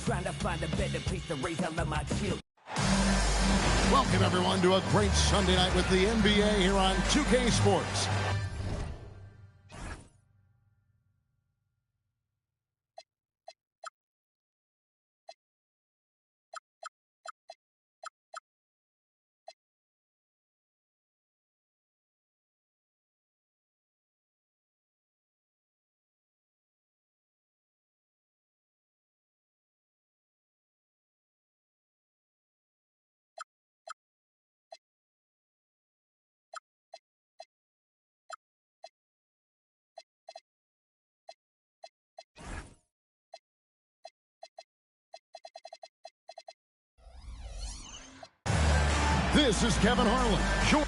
Trying to find a better place to raise all of my children. Welcome, everyone, to a great Sunday night with the NBA here on 2K Sports. This is Kevin Harlan.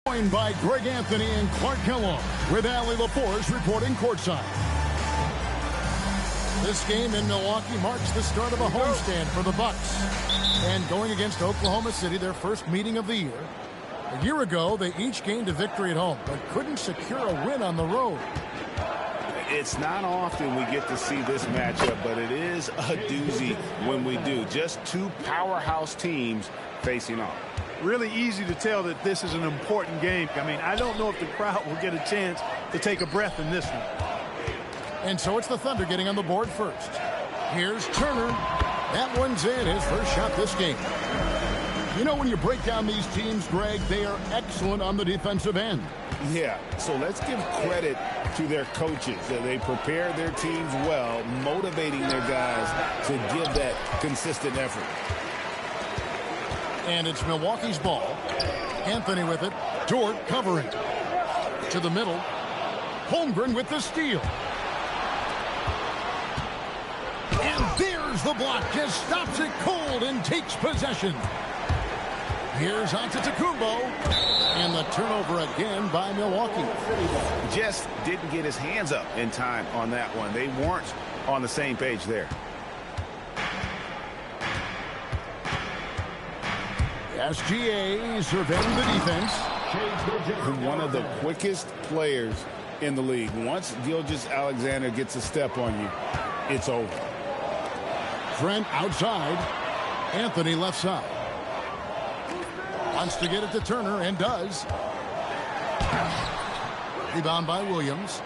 Joined by Greg Anthony and Clark Kellogg, with Allie LaForce reporting courtside. This game in Milwaukee marks the start of a homestand for the Bucks. And going against Oklahoma City, their first meeting of the year. A year ago, they each gained a victory at home, but couldn't secure a win on the road. It's not often we get to see this matchup, but it is a doozy when we do. Just two powerhouse teams facing off. Really easy to tell that this is an important game. I mean, I don't know if the crowd will get a chance to take a breath in this one. And so it's the Thunder getting on the board first. Here's Turner. That one's in, his first shot this game. You know, when you break down these teams, Greg, they are excellent on the defensive end. Yeah, so let's give credit to their coaches. They prepare their teams well, motivating their guys to give that consistent effort. And it's Milwaukee's ball. Anthony with it. Dort covering. To the middle. Holmgren with the steal. And there's the block. Just stops it cold and takes possession. Here's Antetokounmpo. And the turnover again by Milwaukee. Just didn't get his hands up in time on that one. They weren't on the same page there. SGA surveying the defense. One of the quickest players in the league. Once Gilgeous-Alexander gets a step on you, it's over. Trent outside. Anthony left side. Wants to get it to Turner and does. Rebound by Williams.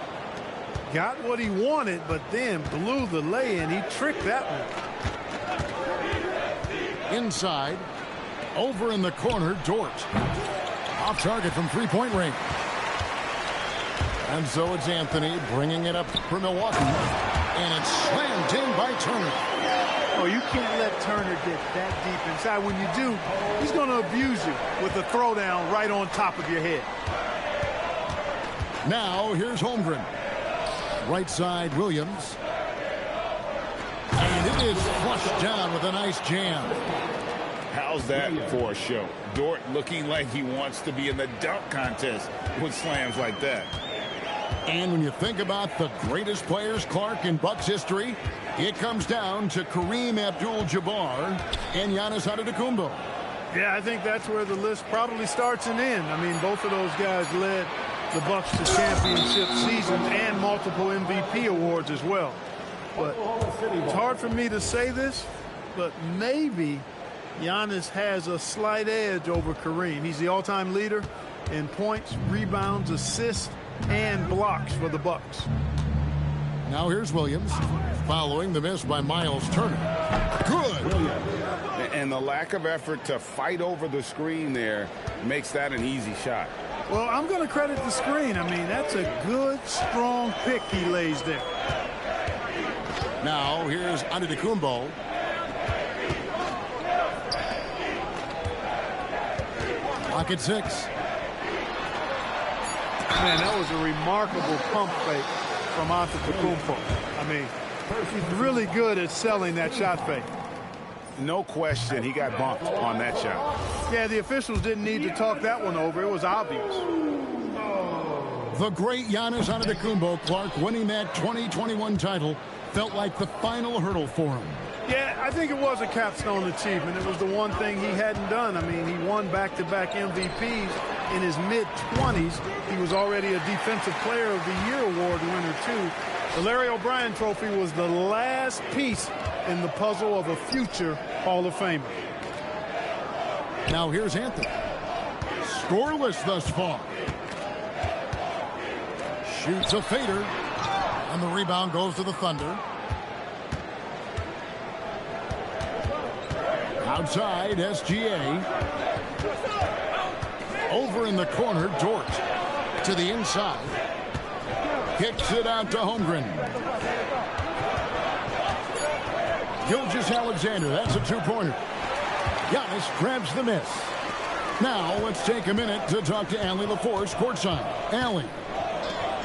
Got what he wanted, but then blew the lay-in. He tricked that one. Inside. Over in the corner, Dort. Off target from three-point range. And so it's Anthony bringing it up for Milwaukee. And it's slammed in by Turner. Oh, you can't let Turner get that deep inside. When you do, he's going to abuse you with a throwdown right on top of your head. Now, here's Holmgren. Right side, Williams. And it is flushed down with a nice jam. How's that for a show? Dort looking like he wants to be in the dunk contest with slams like that. And when you think about the greatest players, Clark, in Bucks history, it comes down to Kareem Abdul-Jabbar and Giannis Antetokounmpo. Yeah, I think that's where the list probably starts and ends. I mean, both of those guys led the Bucks to championship seasons and multiple MVP awards as well. But it's hard for me to say this, but maybe Giannis has a slight edge over Kareem. He's the all-time leader in points, rebounds, assists, and blocks for the Bucks. Now here's Williams following the miss by Miles Turner. Good. And the lack of effort to fight over the screen there makes that an easy shot. Well, I'm going to credit the screen. I mean, that's a good, strong pick he lays there. Now here's Antetokounmpo. Pocket 6. Man, that was a remarkable pump fake from Antetokounmpo. I mean, he's really good at selling that shot fake. No question, he got bumped on that shot. Yeah, the officials didn't need to talk that one over. It was obvious. The great Giannis Antetokounmpo, Clark, winning that 2021 title felt like the final hurdle for him. Yeah, I think it was a capstone achievement. It was the one thing he hadn't done. I mean, he won back-to-back MVPs in his mid-20s. He was already a Defensive Player of the Year award winner, too. The Larry O'Brien Trophy was the last piece in the puzzle of a future Hall of Famer. Now here's Anthony. Scoreless thus far. Shoots a fader. And the rebound goes to the Thunder. Outside, SGA. Over in the corner, Dort. To the inside. Kicks it out to Holmgren. Gilgeous-Alexander, that's a two-pointer. Giannis grabs the miss. Now let's take a minute to talk to Allie LaForce courtside. Allie.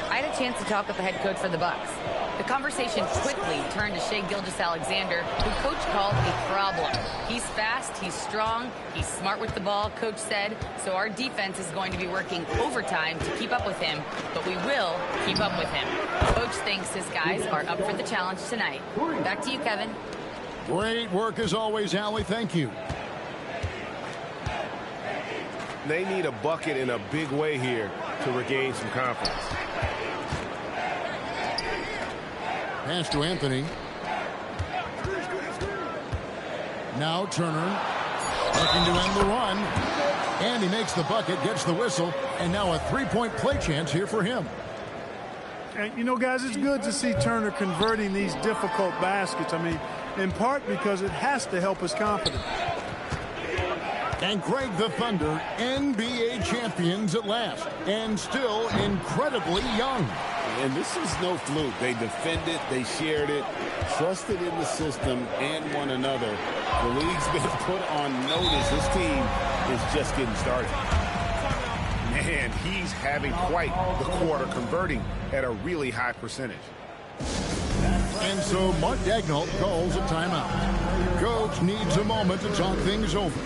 I had a chance to talk with the head coach for the Bucks. The conversation quickly turned to Shai Gilgeous-Alexander, who coach called a problem. He's fast, he's strong, he's smart with the ball, coach said, so our defense is going to be working overtime to keep up with him, but we will keep up with him. Coach thinks his guys are up for the challenge tonight. Back to you, Kevin. Great work as always, Allie. Thank you. They need a bucket in a big way here to regain some confidence. Pass to Anthony. Now Turner looking to end the run. And he makes the bucket, gets the whistle, and now a three-point play chance here for him. And, you know, guys, it's good to see Turner converting these difficult baskets. I mean, in part because it has to help his confidence. And Greg, the Thunder, NBA champions at last, and still incredibly young. And this is no fluke. They defended, they shared it, trusted in the system and one another. The league's been put on notice. This team is just getting started. Man, he's having quite the quarter, converting at a really high percentage. And so Mark Daigneault calls a timeout. Coach needs a moment to talk things over.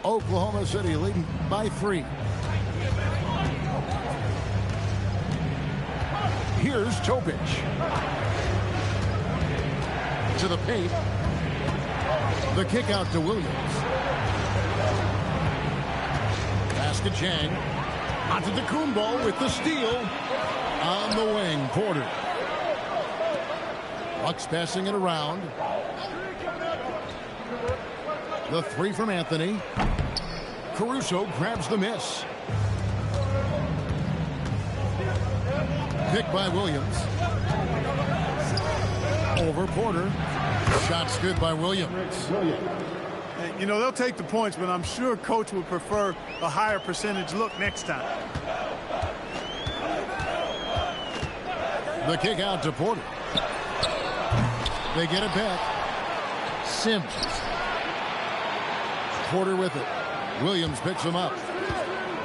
Oklahoma City leading by 3. Here's Topic. To the paint. The kick out to Williams. Pass to Chang. Onto Kumbo with the steal. On the wing, Porter. Bucks passing it around. The three from Anthony. Caruso grabs the miss. Pick by Williams. Over Porter. Shot's good by Williams. You know, they'll take the points, but I'm sure coach would prefer a higher percentage look next time. The kick out to Porter. They get it back. Sims. Porter with it. Williams picks him up.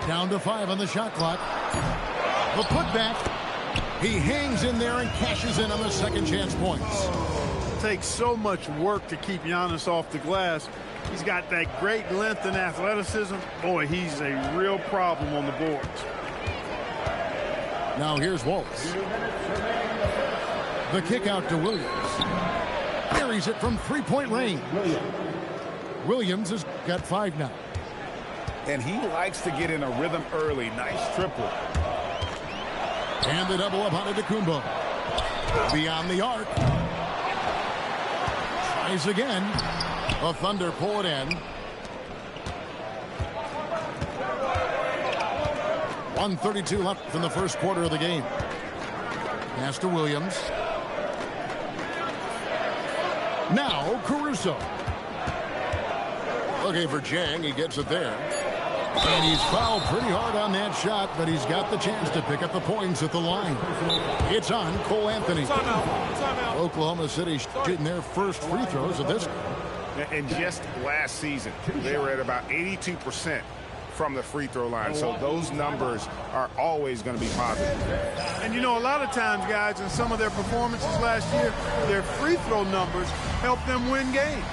Down to 5 on the shot clock. The putback. He hangs in there and cashes in on the second chance points. It takes so much work to keep Giannis off the glass. He's got that great length and athleticism. Boy, he's a real problem on the boards. Now here's Wallace. The kick out to Williams. Buries it from three-point range. Williams has got 5 now. And he likes to get in a rhythm early. Nice triple. And the double up on Kumbo. Beyond the arc. Tries again. The Thunder pull it in. 1:32 left in the first quarter of the game. Pass to Williams. Now Caruso. Looking for Chang. He gets it there. And he's fouled pretty hard on that shot, but he's got the chance to pick up the points at the line. It's on Cole Anthony. Oklahoma City shooting their first free throws of this. And just last season, they were at about 82% from the free throw line. So those numbers are always going to be positive. And you know, a lot of times, guys, in some of their performances last year, their free throw numbers helped them win games.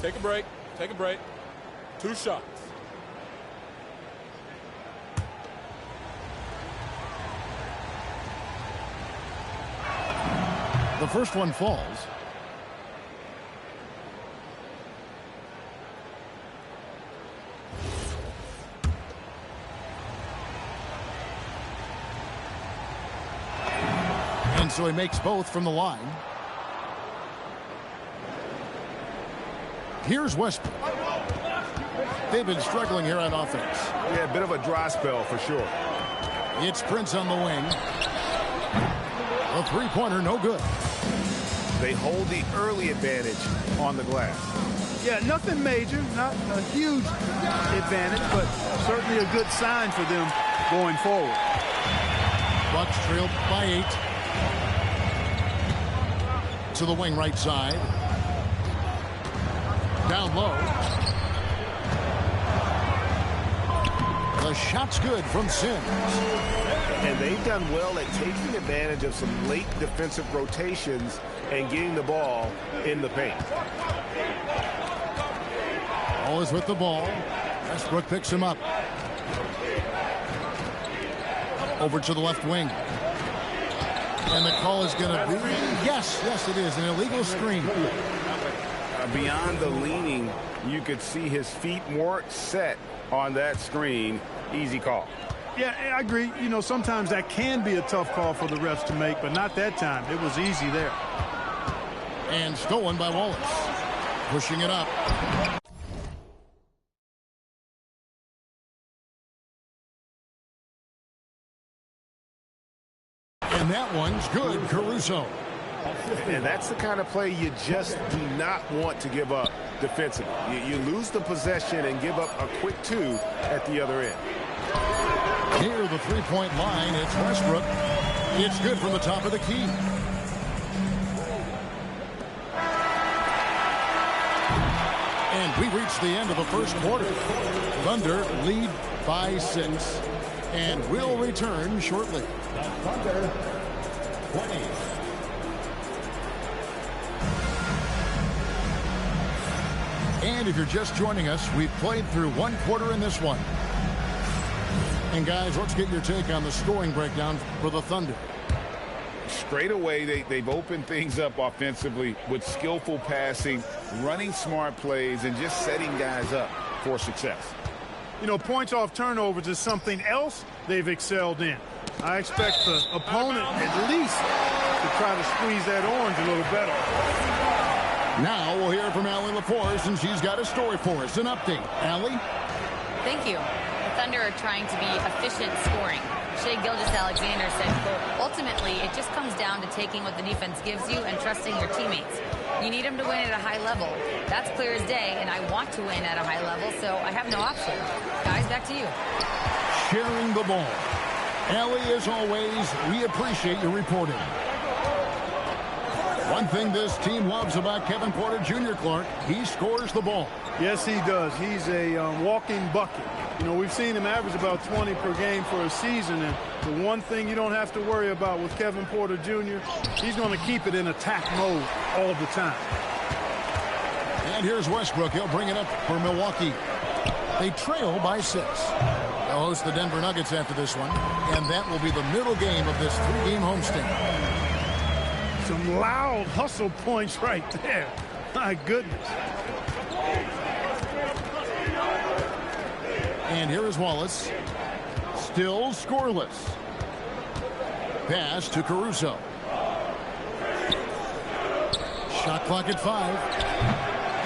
Take a break. Take a break. 2 shots. The first one falls. And so he makes both from the line. Here's Westbrook. They've been struggling here on offense. Yeah, a bit of a dry spell for sure. It's Prince on the wing. A three-pointer, no good. They hold the early advantage on the glass. Yeah, nothing major, not a huge advantage, but certainly a good sign for them going forward. Bucks trailed by 8. To the wing right side. Down low. The shot's good from Sims. And they've done well at taking advantage of some late defensive rotations and getting the ball in the paint. Always with the ball. Westbrook picks him up. Over to the left wing. And the call is going to be, yes, it is, an illegal screen. Beyond the leaning, you could see his feet more set on that screen. Easy call. Yeah, I agree. You know, sometimes that can be a tough call for the refs to make, but not that time. It was easy there. And stolen by Wallace. Pushing it up. And that one's good, Caruso. And that's the kind of play you just do not want to give up defensively. You lose the possession and give up a quick 2 at the other end. Near the three-point line, it's Westbrook. It's good from the top of the key. And we reach the end of the first quarter. Thunder lead by 6. And we'll return shortly. Thunder 20. And if you're just joining us, we've played through one quarter in this one. And guys, let's get your take on the scoring breakdown for the Thunder. Straight away, they've opened things up offensively with skillful passing, running smart plays, and just setting guys up for success. You know, points off turnovers is something else they've excelled in. I expect the opponent at least to try to squeeze that orange a little better. Now we'll hear from Allie LaForce, and she's got a story for us. An update. Allie? Thank you. The Thunder are trying to be efficient scoring. Shai Gilgeous-Alexander said, quote, ultimately, it just comes down to taking what the defense gives you and trusting your teammates. You need them to win at a high level. That's clear as day, and I want to win at a high level, so I have no option. Guys, back to you. Sharing the ball. Allie, as always, we appreciate your reporting. One thing this team loves about Kevin Porter Jr., Clark, he scores the ball. Yes, he does. He's a walking bucket. You know, we've seen him average about 20 per game for a season, and the one thing you don't have to worry about with Kevin Porter Jr., he's going to keep it in attack mode all the time. And here's Westbrook. He'll bring it up for Milwaukee. They trail by 6. They'll host the Denver Nuggets after this one, and that will be the middle game of this 3-game homestand. Some loud hustle points right there. My goodness. And here is Wallace. Still scoreless. Pass to Caruso. Shot clock at 5.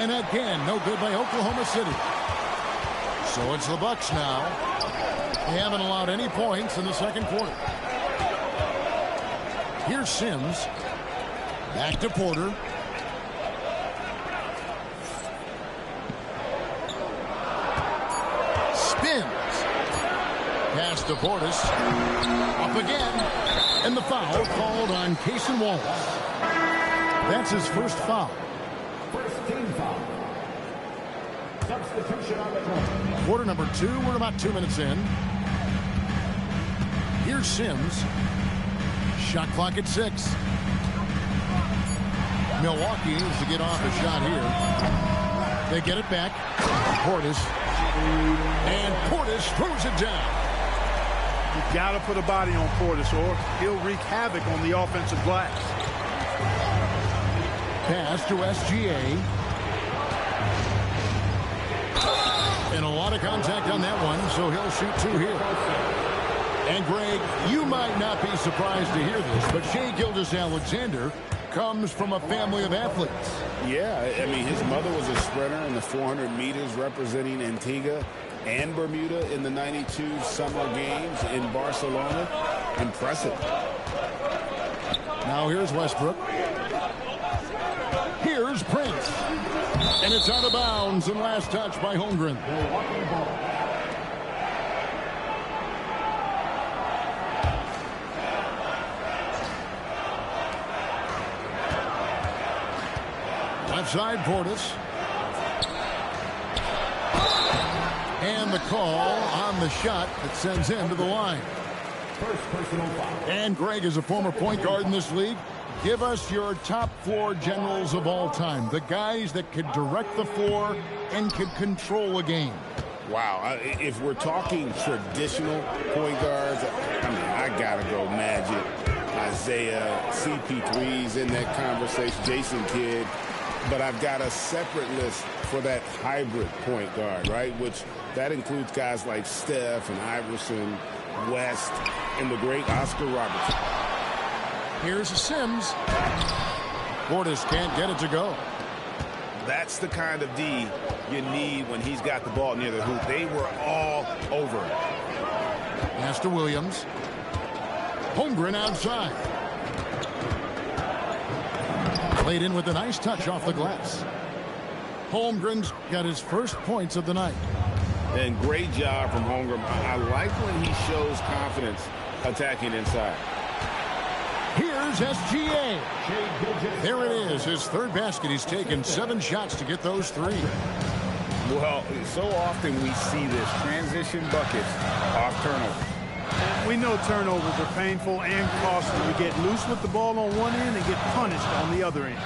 And again, no good by Oklahoma City. So it's the Bucks now. They haven't allowed any points in the second quarter. Here's Sims. Back to Porter. Spins. Pass to Portis. Up again. And the foul called on Cason Wallace. That's his first foul. First team foul. Substitution on the court. Quarter number 2. We're about 2 minutes in. Here's Sims. Shot clock at 6. Milwaukee needs to get off a shot here. They get it back. Portis. And Portis throws it down. You got to put a body on Portis or he'll wreak havoc on the offensive glass. Pass to SGA. And a lot of contact on that one, so he'll shoot 2 here. And Greg, you might not be surprised to hear this, but Shai Gilgeous-Alexander comes from a family of athletes. Yeah, I mean, his mother was a sprinter in the 400 meters representing Antigua and Bermuda in the 92 Summer Games in Barcelona. Impressive. Now here's Westbrook. Here's Prince. And it's out of bounds and last touch by Holmgren. Left side, Portis. And the call on the shot that sends him to the line. First personal foul. And Greg is a former point guard in this league. Give us your top 4 generals of all time. The guys that could direct the floor and could control a game. Wow. If we're talking traditional point guards, I mean, I got to go Magic, Isaiah, CP3's in that conversation, Jason Kidd. But I've got a separate list for that hybrid point guard, right? Which that includes guys like Steph and Iverson, West, and the great Oscar Robertson. Here's Sims. Portis can't get it to go. That's the kind of D you need when he's got the ball near the hoop. They were all over it. Pass to Williams. Holmgren outside. Laid in with a nice touch off the glass. Holmgren's got his first points of the night. And great job from Holmgren. I like when he shows confidence attacking inside. Here's SGA. There it is, his third basket. He's taken 7 shots to get those 3. Well, so often we see this transition buckets off turnovers. We know turnovers are painful and costly. We get loose with the ball on one end and get punished on the other end.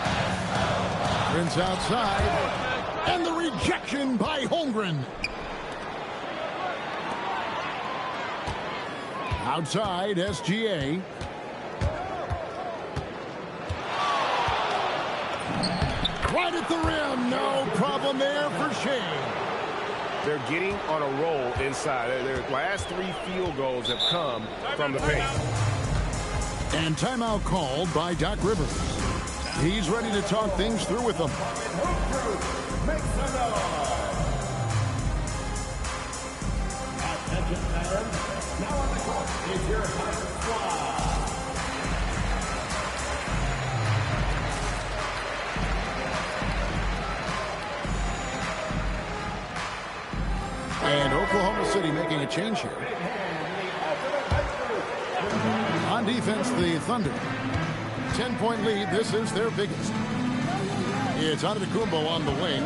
Prince outside, and the rejection by Holmgren. Outside, SGA. Right at the rim, no problem there for Shea. They're getting on a roll inside. Their last 3 field goals have come from the paint. And timeout called by Doc Rivers. He's ready to talk things through with them. Make some noise. Attention fans. Now on the court is your hot squad. And Oklahoma City making a change here. On defense, the Thunder. 10-point lead. This is their biggest. It's Antetokounmpo on the wing.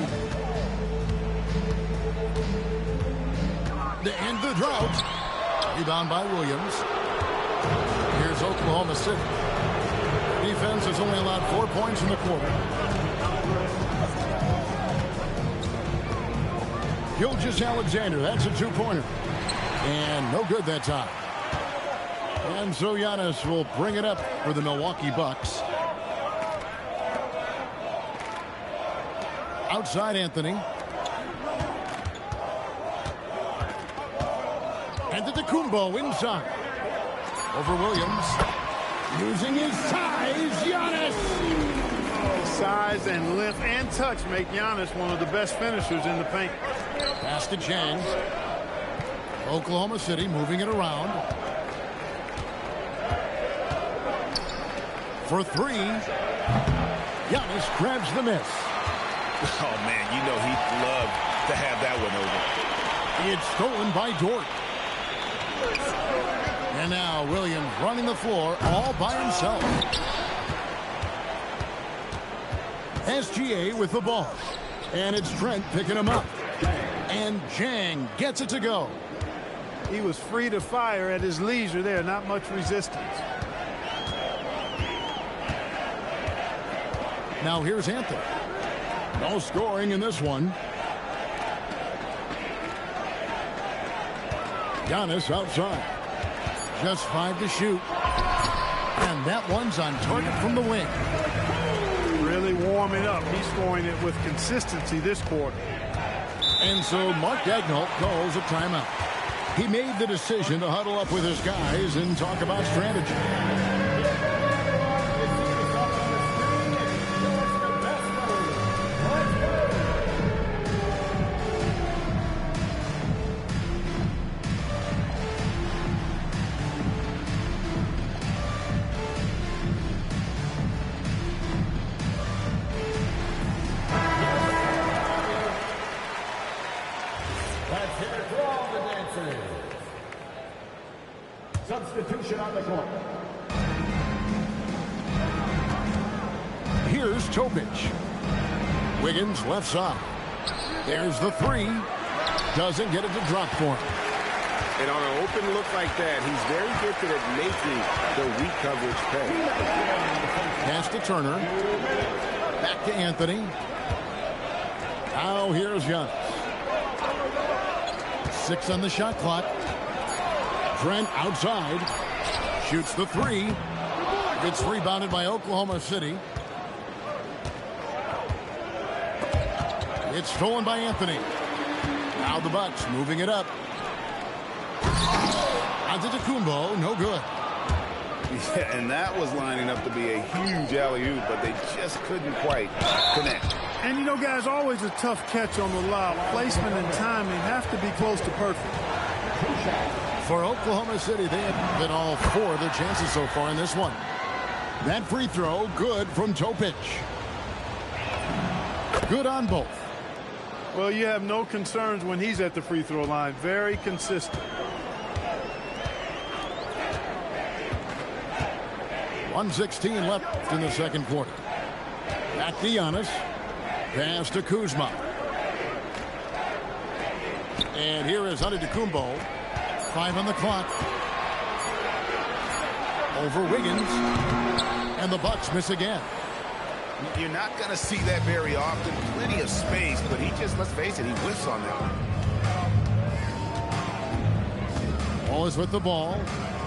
To end the drought. Rebound by Williams. Here's Oklahoma City. Defense has only allowed 4 points in the quarter. Gilgeous-Alexander, that's a 2-pointer. And no good that time. And so Giannis will bring it up for the Milwaukee Bucks. Outside Anthony. And Antetokounmpo inside. Over Williams. Using his size, Giannis. Size and length and touch make Giannis one of the best finishers in the paint. Pass to Chang. Oklahoma City moving it around. For 3. Giannis grabs the miss. Oh, man, you know he'd love to have that one over. It's stolen by Dort. And now Williams running the floor all by himself. SGA with the ball. And it's Trent picking him up. And Jang gets it to go. He was free to fire at his leisure there. Not much resistance. Now here's Anthony. No scoring in this one. Giannis outside. Just 5 to shoot. And that one's on target from the wing. Really warming up. He's scoring it with consistency this quarter. And so Mark Daigneault calls a timeout. He made the decision to huddle up with his guys and talk about strategy. Substitution on the court. Here's Topic. Wiggins left side. There's the 3. Doesn't get it to drop for him. And on an open look like that, he's very gifted at making the weak coverage pay. Pass to Turner. Back to Anthony. Now here's Giannis. 6 on the shot clock. Trent outside. Shoots the 3. It's rebounded by Oklahoma City. It's stolen by Anthony. Now the Bucks moving it up. Antetokounmpo, no good. Yeah, and that was lining up to be a huge alley-oop, but they just couldn't quite connect. And, you know, guys, always a tough catch on the lob. Placement and timing have to be close to perfect. For Oklahoma City, they have been all 4 of their chances so far in this one. That free throw, good from Topic. Good on both. Well, you have no concerns when he's at the free throw line. Very consistent. 1:16 left in the second quarter. Back to Giannis. Pass to Kuzma. And here is Antetokounmpo. 5 on the clock. Over Wiggins. And the Bucks miss again. You're not going to see that very often. Plenty of space, but he just, let's face it, he whiffs on that one. Wallace with the ball.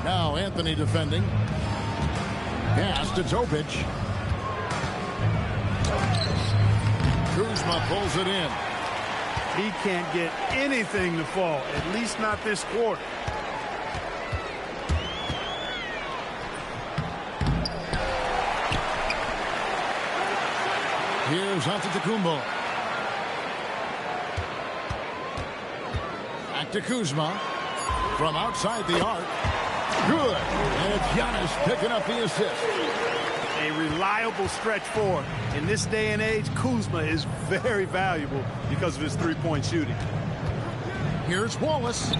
Now Anthony defending. Pass to Topic. Kuzma pulls it in. He can't get anything to fall, at least not this quarter. Here's Antetokounmpo. Back to Kuzma. From outside the arc. Good. And it's Giannis picking up the assist. A reliable stretch forward. In this day and age, Kuzma is very valuable because of his three-point shooting. Here's Wallace.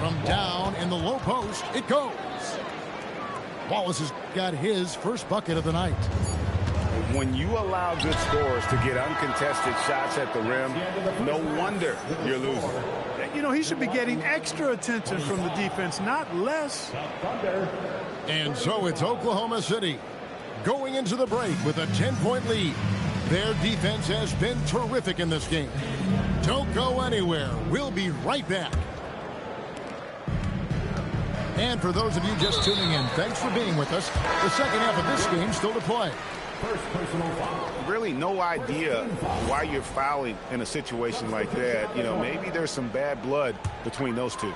From down in the low post, it goes. Wallace has got his first bucket of the night. When you allow good scorers to get uncontested shots at the rim, no wonder you're losing. You know, he should be getting extra attention from the defense, not less. And so it's Oklahoma City going into the break with a 10-point lead. Their defense has been terrific in this game. Don't go anywhere. We'll be right back. And for those of you just tuning in, thanks for being with us. The second half of this game still to play. First personal foul. Really no idea why you're fouling in a situation like that. You know, maybe there's some bad blood between those two.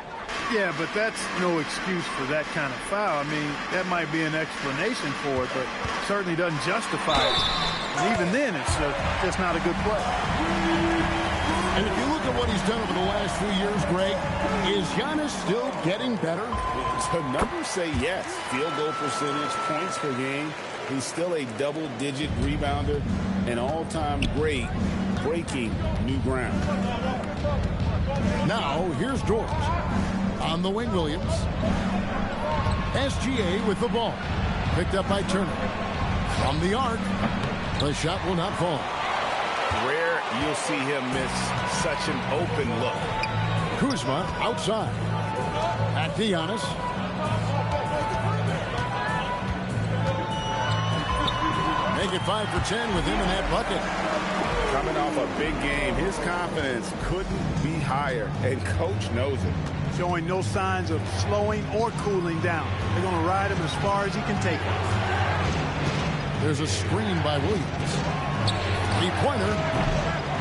Yeah, but that's no excuse for that kind of foul. I mean, that might be an explanation for it, but certainly doesn't justify it. And even then, it's just not a good play. And if you look at what he's done over the last few years, Greg, is Giannis still getting better? The numbers say yes. Field goal percentage, points per game. He's still a double-digit rebounder, an all-time great, breaking new ground. Now, here's George. On the wing, Williams. SGA with the ball. Picked up by Turner. From the arc. The shot will not fall. Rare you'll see him miss such an open look. Kuzma outside. At Giannis. Make it 5 for 10 with him in that bucket. Coming off a big game, his confidence couldn't be higher, and coach knows it. Showing no signs of slowing or cooling down. They're going to ride him as far as he can take him. There's a screen by Williams. Three-pointer.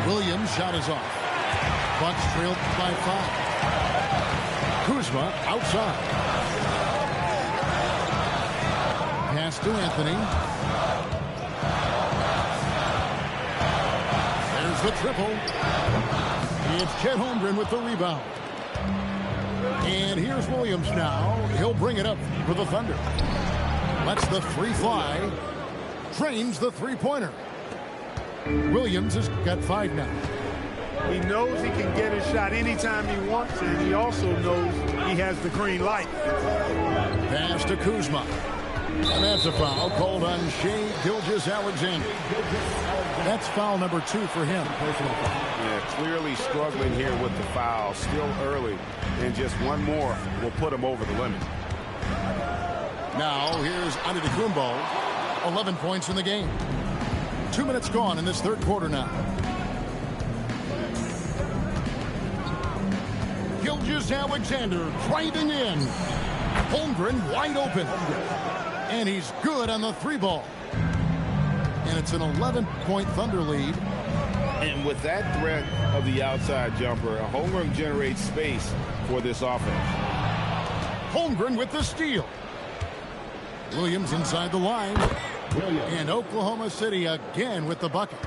Williams' shot is off. Bucks trailed by 5. Kuzma outside. Pass to Anthony. There's the triple. It's Chet Holmgren with the rebound. And here's Williams now. He'll bring it up for the Thunder. Lets the free fly. Trains the three-pointer. Williams has got 5 now. He knows he can get his shot anytime he wants, and he also knows he has the green light. Pass to Kuzma. And that's a foul called on Shai Gilgeous-Alexander. That's foul number 2 for him. Yeah, clearly struggling here with the foul. Still early, and just one more will put him over the limit. Now here's Antetokounmpo. 11 points in the game. 2 minutes gone in this third quarter now. Gilgeous-Alexander driving in. Holmgren wide open. And he's good on the 3-ball. And it's an 11-point Thunder lead. And with that threat of the outside jumper, Holmgren generates space for this offense. Holmgren with the steal. Williams inside the line. And Oklahoma City again with the bucket.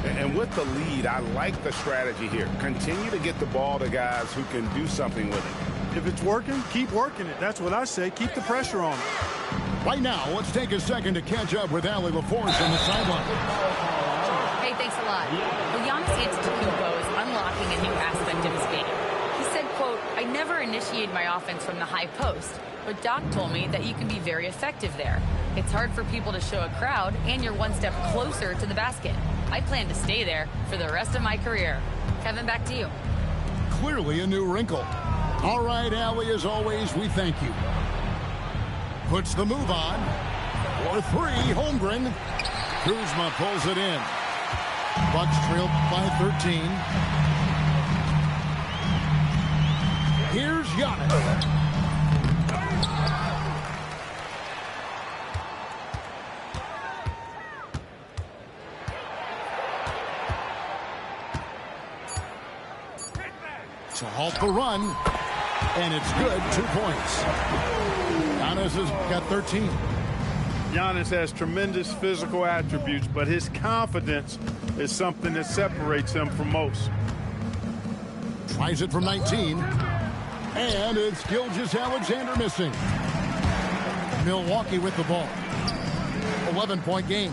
And with the lead, I like the strategy here. Continue to get the ball to guys who can do something with it. If it's working, keep working it. That's what I say. Keep the pressure on it. Right now, let's take a second to catch up with Allie LaForce on the sideline. Hey, thanks a lot. initiate my offense from the high post, but Doc told me that you can be very effective there. It's hard for people to show a crowd, and you're one step closer to the basket. I plan to stay there for the rest of my career. Kevin, back to you. Clearly a new wrinkle. All right, Allie, as always, we thank you. Puts the move on. For three, Holmgren. Kuzma pulls it in. Bucks trail by 13. Here's Giannis. To halt the run, and it's good. 2 points. Giannis has got 13. Giannis has tremendous physical attributes, but his confidence is something that separates him from most. Tries it from 19. And it's Gilgeous-Alexander missing. Milwaukee with the ball. 11-point game.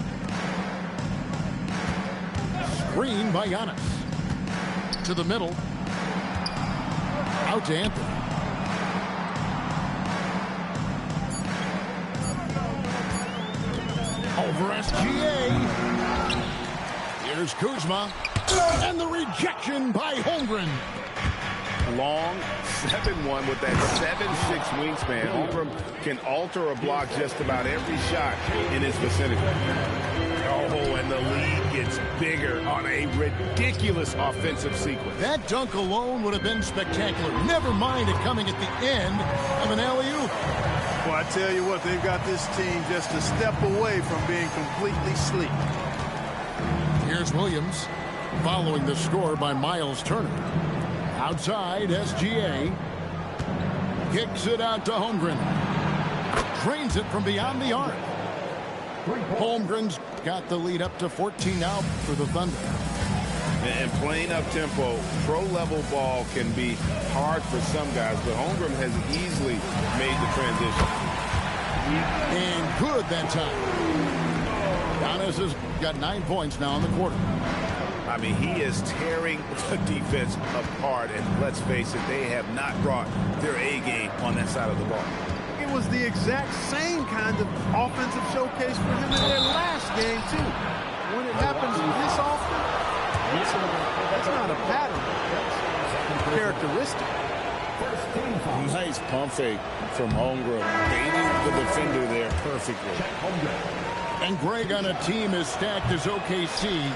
Screen by Giannis. To the middle. Out to Anthony. Over SGA. Here's Kuzma. And the rejection by Holmgren. Long 7-1 with that 7'6" wingspan. Holmgren can alter a block just about every shot in his vicinity. Oh, and the lead gets bigger on a ridiculous offensive sequence. That dunk alone would have been spectacular. Never mind it coming at the end of an alley-oop. Well, I tell you what, they've got this team just a step away from being completely asleep. Here's Williams, following the score by Miles Turner. Outside, SGA. Kicks it out to Holmgren. Drains it from beyond the arc. Holmgren's got the lead up to 14 now for the Thunder. And playing up-tempo, pro-level ball can be hard for some guys, but Holmgren has easily made the transition. And good that time. Giannis has got 9 points now in the quarter. I mean, he is tearing the defense apart, and let's face it, they have not brought their A-game on that side of the ball. It was the exact same kind of offensive showcase for him in their last game, too. When it happens this often, that's not a pattern. That's characteristic. Nice pump fake from Holmgren. Baiting the defender there perfectly. And Greg, on a team as stacked as OKC,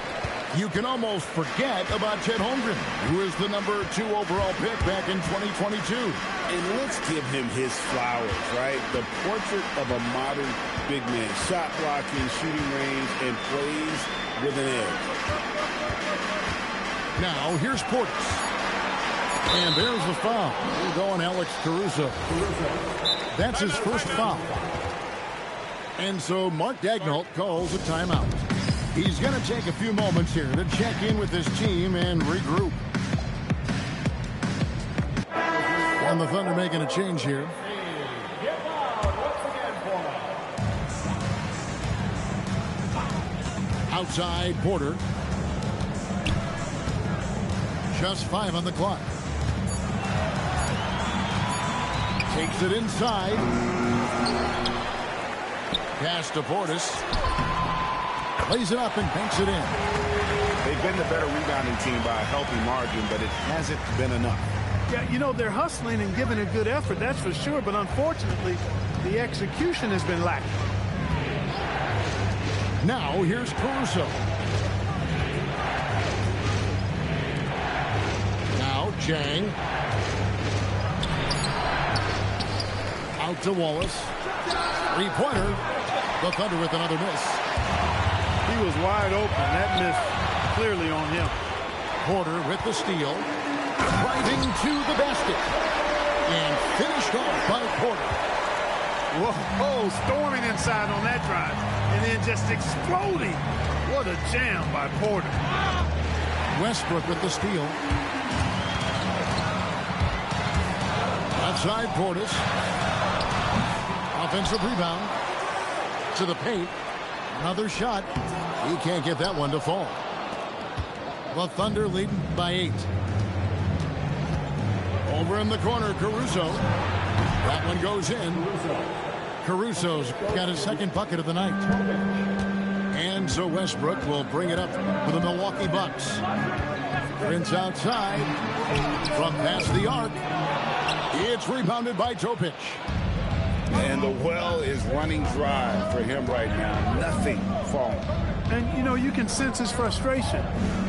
you can almost forget about Chet Holmgren, who is the number 2 overall pick back in 2022. And let's give him his flowers, right? The portrait of a modern big man. Shot blocking, shooting range, and plays with an edge. Now, here's Portis. And there's the foul. We're going Alex Caruso. That's his first foul. And so Mark Daigneault calls a timeout. He's going to take a few moments here to check in with his team and regroup. And the Thunder making a change here. Outside, Porter. Just 5 on the clock. Takes it inside. Pass to Portis. Lays it up and banks it in. They've been the better rebounding team by a healthy margin, but it hasn't been enough. Yeah, you know, they're hustling and giving a good effort, that's for sure, but unfortunately, the execution has been lacking. Now, here's Caruso. Now, Chang. Out to Wallace. 3-pointer. The Thunder with another miss. He was wide open. That miss clearly on him. Porter with the steal. Driving to the basket. And finished off by Porter. Whoa, storming inside on that drive. And then just exploding. What a jam by Porter. Westbrook with the steal. Outside Portis. Offensive rebound. To the paint. Another shot. He can't get that one to fall. The Thunder leading by 8. Over in the corner, Caruso. That one goes in. Caruso's got his second bucket of the night. And so Westbrook will bring it up for the Milwaukee Bucks. Prince outside. From past the arc. It's rebounded by Topic. And the well is running dry for him right now. Nothing falling. And, you know, you can sense his frustration.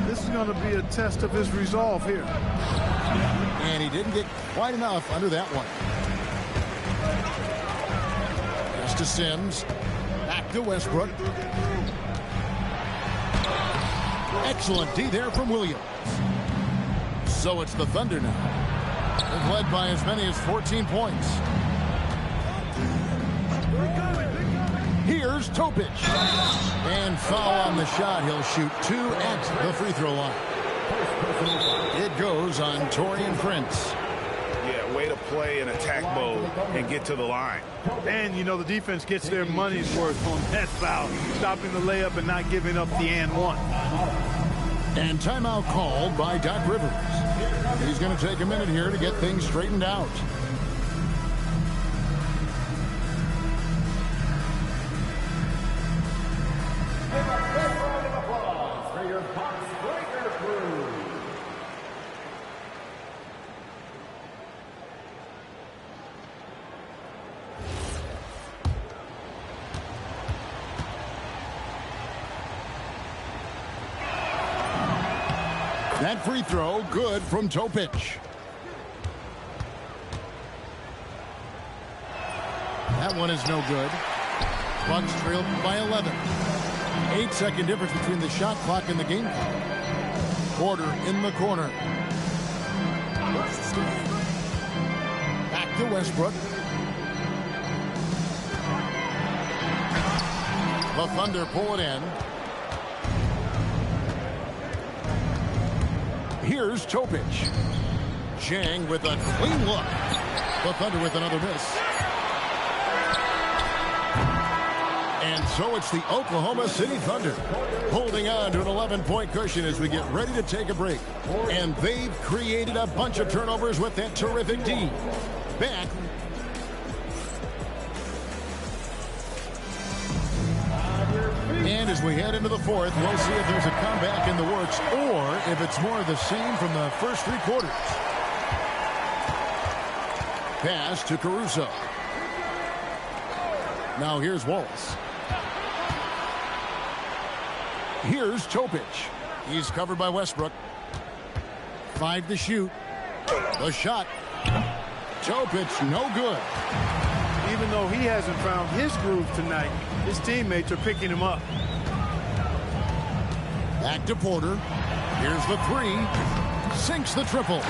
This is going to be a test of his resolve here. And he didn't get quite enough under that one. Pass to Sims. Back to Westbrook. Excellent D there from Williams. So it's the Thunder now. They've led by as many as 14 points. Here's Topic. And foul on the shot. He'll shoot 2 at the free throw line. It goes on Taurean Prince. Yeah, way to play in attack mode and get to the line. And, you know, the defense gets their money's worth on that foul. Stopping the layup and not giving up the and one. And timeout called by Doc Rivers. He's going to take a minute here to get things straightened out. That free throw, good from Topic. That one is no good. Bucks trailed by 11. 8-second difference between the shot clock and the game clock. Porter in the corner. Back to Westbrook. The Thunder pull it in. Here's Topic. Chang with a clean look. The Thunder with another miss. And so it's the Oklahoma City Thunder holding on to an 11-point cushion as we get ready to take a break. And they've created a bunch of turnovers with that terrific D. Back. And as we head into the fourth, we'll see if there's a comeback in the works or if it's more of the same from the first 3 quarters. Pass to Caruso. Now here's Wallace. Here's Topic. He's covered by Westbrook. 5 to shoot. The shot. Topic, no good. Even though he hasn't found his groove tonight, his teammates are picking him up. Back to Porter. Here's the 3. Sinks the triple.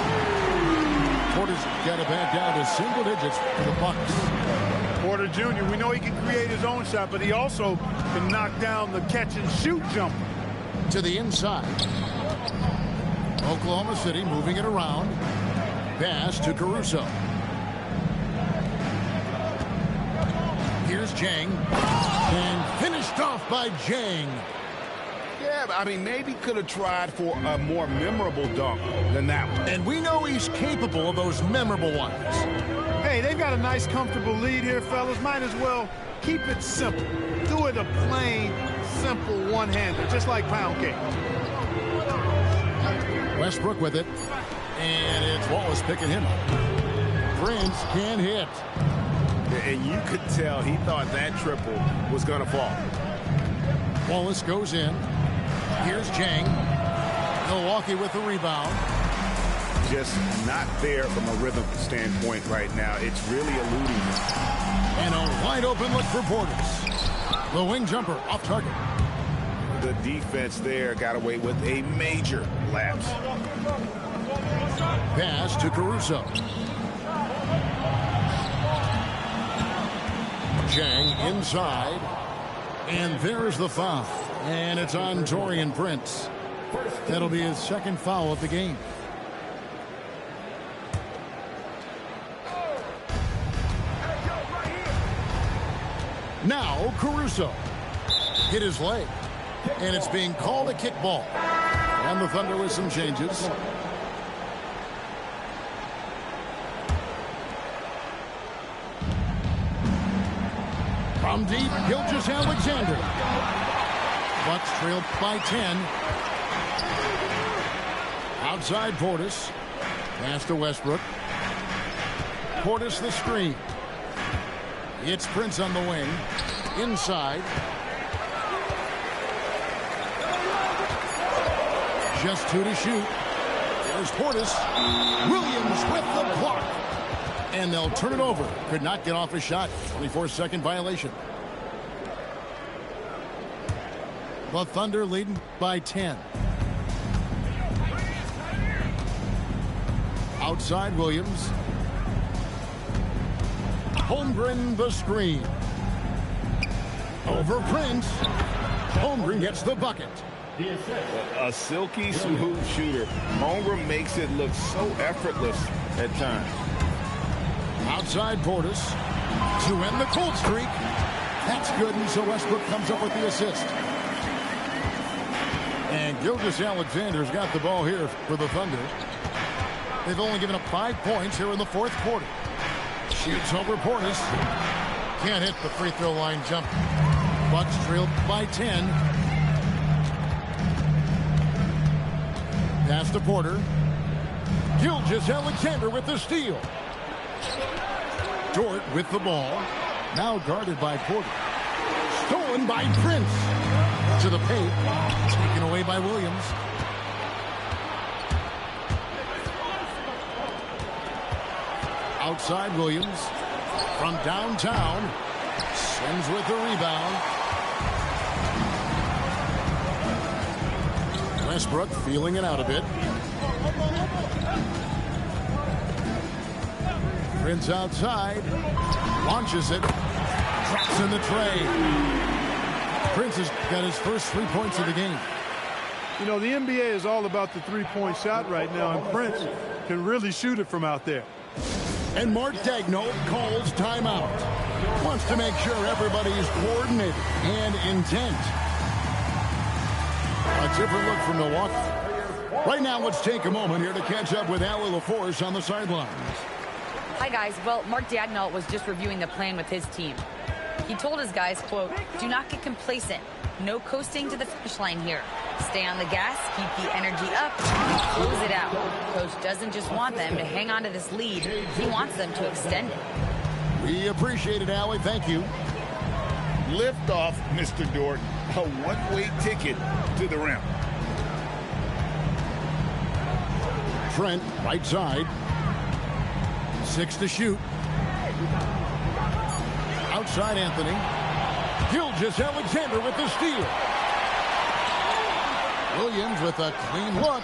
Porter's got to back down to single digits for the Bucks. Porter Jr., we know he can create his own shot, but he also can knock down the catch-and-shoot jumper. To the inside. Oklahoma City moving it around. Pass to Caruso. Here's Jang. And finished off by Jang. Yeah, I mean, maybe could have tried for a more memorable dunk than that one. And we know he's capable of those memorable ones. Hey, they've got a nice, comfortable lead here, fellas. Might as well keep it simple. Do it a plain, simple one-hander, just like pound cake. Westbrook with it. And it's Wallace picking him up. Prince can hit. And you could tell he thought that triple was going to fall. Wallace goes in. Here's Jang. Milwaukee with the rebound. Just not there from a rhythm standpoint right now. It's really eluding him. And a wide open look for Portis. The wing jumper off target. The defense there got away with a major lapse. Pass to Caruso. Jang inside. And there's the foul. And it's on Taurean Prince. That'll be his second foul of the game. Now Caruso hit his leg. And it's being called a kickball. And the Thunder with some changes. From deep, Gilgeous Alexander. Bucks trail by 10. Outside Portis. Pass to Westbrook. Portis the screen. It's Prince on the wing. Inside. Just 2 to shoot. There's Portis. Williams with the block. And they'll turn it over. Could not get off a shot. 24-second violation. The Thunder leading by 10. Outside Williams. Holmgren the screen. Over Prince. Holmgren gets the bucket. A silky smooth shooter. Holmgren makes it look so effortless at times. Outside Portis to end the cold streak. That's good, and so Westbrook comes up with the assist. And Gilgeous Alexander's got the ball here for the Thunder. They've only given up 5 points here in the fourth quarter. Shoots over Portis. Can't hit the free throw line jump. Bucks trail by 10. Pass to Porter. Gilgeous Alexander with the steal. Dort with the ball. Now guarded by Porter. Stolen by Prince. To the paint. Taken away by Williams. Outside Williams. From downtown. Sims with the rebound. Westbrook feeling it out a bit. Prince outside. Launches it. Drops in the tray. Prince has got his first 3 points of the game. You know, the NBA is all about the three-point shot right now, and Prince can really shoot it from out there. And Mark Daigneault calls timeout. Wants to make sure everybody's coordinated and intent. A different look from Milwaukee. Right now, let's take a moment here to catch up with Allie LaForce on the sidelines. Hi, guys. Well, Mark Daigneault was just reviewing the plan with his team. He told his guys, quote, "Do not get complacent. No coasting to the finish line here. Stay on the gas, keep the energy up, close it out." Coach doesn't just want them to hang on to this lead. He wants them to extend it. We appreciate it, Allie. Thank you. Lift off, Mr. Dort. A one-way ticket to the rim. Trent, right side. 6 to shoot. Outside Anthony. Gilgeous Alexander with the steal. Williams with a clean look.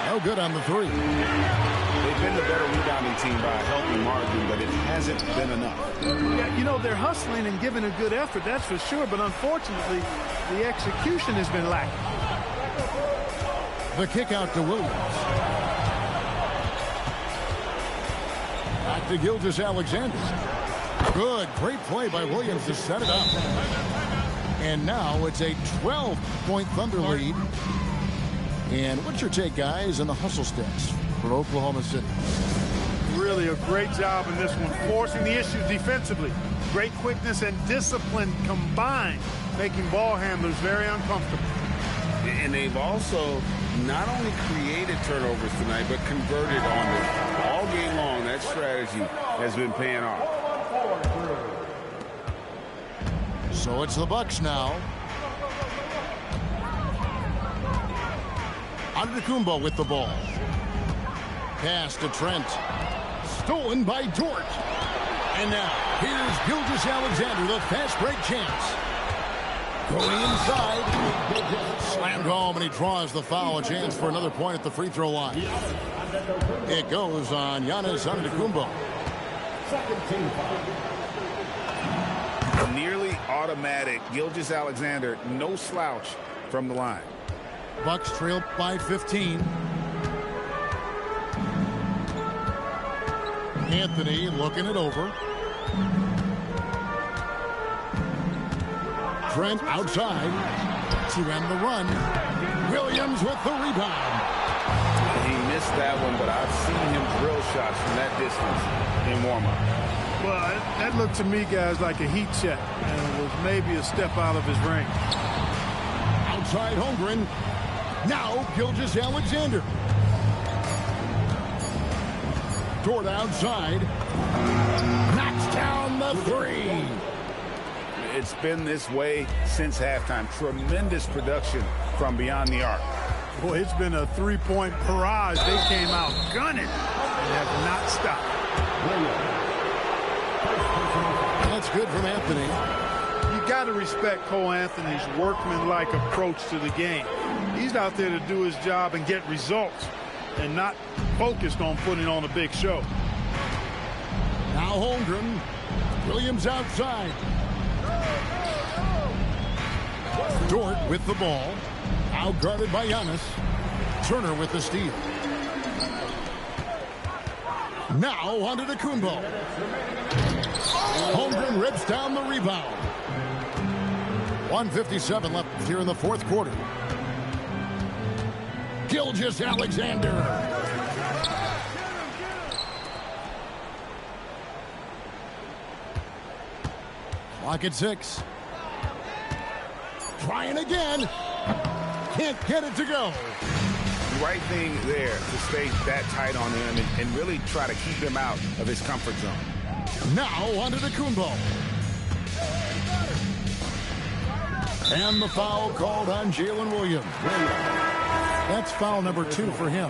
No good on the three. They've been the better rebounding team by a healthy margin, but it hasn't been enough. Yeah, you know, they're hustling and giving a good effort, that's for sure, but unfortunately, the execution has been lacking. The kick out to Williams. Back to Gilgeous Alexander. Good, great play by Williams to set it up. And now it's a 12-point Thunder lead. And what's your take, guys, on the hustle steps for Oklahoma City? Really a great job in this one, forcing the issue defensively. Great quickness and discipline combined, making ball handlers very uncomfortable. And they've also not only created turnovers tonight, but converted on them. All game long, that strategy has been paying off. So it's the Bucks now. Antetokounmpo with the ball. Pass to Trent. Stolen by Dort. And now, here's Gilgeous Alexander, the fast break chance. Going inside. Slammed home, and he draws the foul. A chance for another point at the free throw line. It goes on Giannis Antetokounmpo. Nearly automatic. Gilgeous Alexander, no slouch from the line. Bucks trail by 15. Anthony looking it over. Trent outside to end the run. Williams with the rebound. He missed that one, but I've seen him drill shots from that distance in warm-up. Well, that looked to me, guys, like a heat check, and it was maybe a step out of his range. Outside Holmgren. Now Gilgeous Alexander. Dort outside. Knocks down the three. It's been this way since halftime. Tremendous production from beyond the arc. Boy, it's been a three-point barrage. They came out gunning. They have not stopped. That's good from Anthony. You got to respect Cole Anthony's workmanlike approach to the game. He's out there to do his job and get results and not focused on putting on a big show. Now Holmgren. Williams outside. Dort with the ball. Out guarded by Giannis. Turner with the steal. Now onto the Kumbo. Holmgren rips down the rebound. 1:57 left here in the fourth quarter. Gilgeous Alexander. Clock at 6. Trying again. Can't get it to go. The right thing there to stay that tight on him and really try to keep him out of his comfort zone. Now onto the Kumbo. And the foul called on Jalen Williams. That's foul number 2 for him.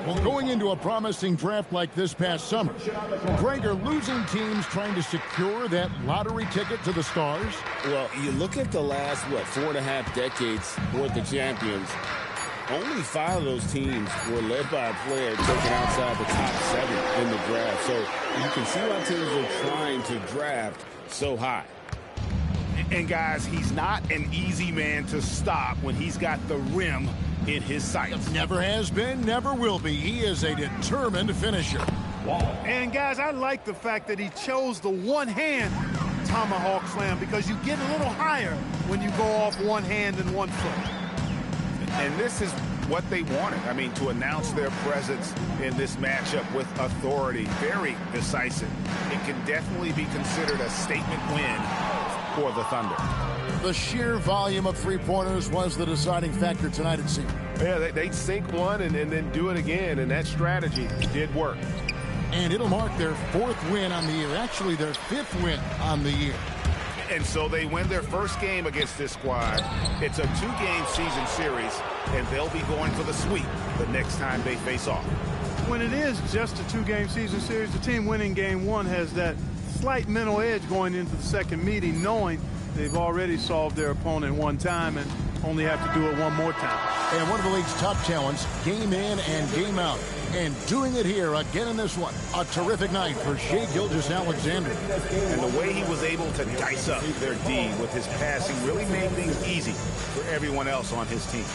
Well, going into a promising draft like this past summer, Greg, are losing teams trying to secure that lottery ticket to the stars? Well, you look at the last, 4.5 decades worth of champions. Only 5 of those teams were led by a player taken outside the top 7 in the draft. So you can see why teams are trying to draft so high. And guys, he's not an easy man to stop when he's got the rim in his sights. Never has been, never will be. He is a determined finisher. And guys, I like the fact that he chose the one-hand tomahawk slam because you get a little higher when you go off one hand and one foot. And this is what they wanted. I mean, to announce their presence in this matchup with authority. Very decisive. It can definitely be considered a statement win for the Thunder. The sheer volume of three-pointers was the deciding factor tonight, it seemed. Yeah, they'd sink one and then do it again, and that strategy did work. And it'll mark their 4th win on the year. Actually, their 5th win on the year. And so they win their first game against this squad. It's a 2-game season series, and they'll be going for the sweep the next time they face off. When it is just a 2-game season series, the team winning game 1 has that slight mental edge going into the second meeting, knowing they've already solved their opponent one time and only have to do it one more time. And one of the league's top talents, game in and game out. And doing it here again in this one. A terrific night for Shai Gilgeous-Alexander. And the way he was able to dice up their D with his passing really made things easy for everyone else on his team.